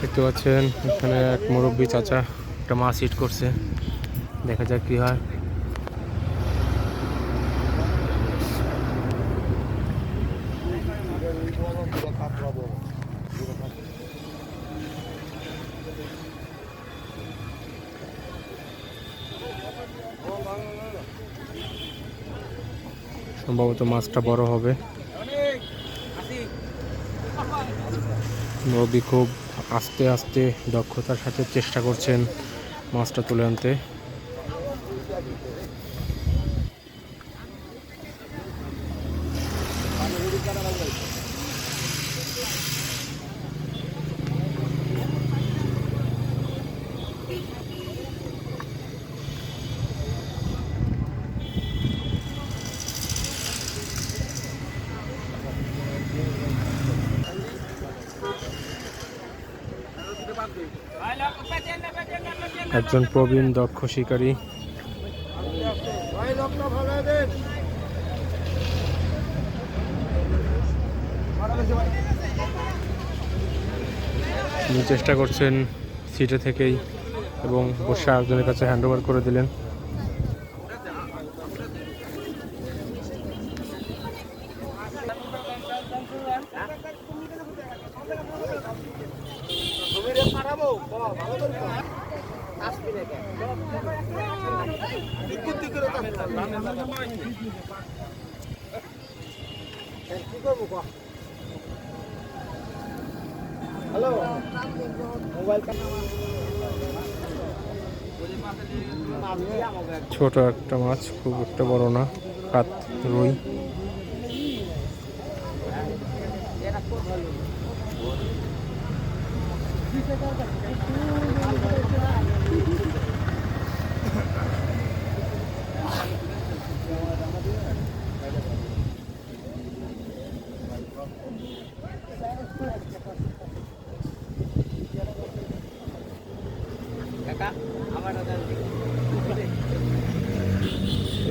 দেখতে পাচ্ছেন এখানে এক মুরব্বী চাচা একটা মাছ হিট করছে, দেখা যাক কি হয়। সম্ভবত মাছটা বড় হবে। নদী খুব আস্তে আস্তে দক্ষতার সাথে চেষ্টা করছেন মাছটা তুলে আনতে। একজন প্রবীণ দক্ষ শিকারী। তিনি চেষ্টা করছেন সিটে থেকেই এবং বসে একজনের কাছে হ্যান্ড ওভার করে দিলেন। ছোট একটা মাছ, খুব একটা বড় না, কাত রুই।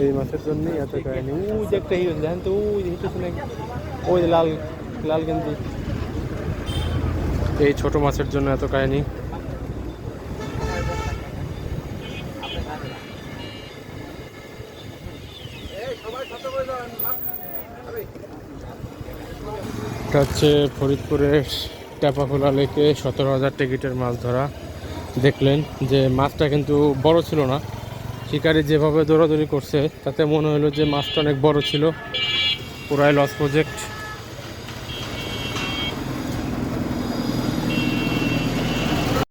এই মাছের জন্যই এত কাহিনী। ওই যে একটা হিরো দেখেন তো, ওই হিটেছে নাকি, ওই লাল লাল গেঞ্জি। এই ছোট মাছের জন্য এত কাহিনী। এটা হচ্ছে ফরিদপুরের টেপাখোলা লেকে 17,000 টিকিটের মাছ ধরা। দেখলেন যে মাছটা কিন্তু বড় ছিল না, শিকারি যেভাবে দৌড়াদৌড়ি করছে তাতে মনে হলো যে মাছটা অনেক বড় ছিল। পুরাই লস প্রজেক্ট।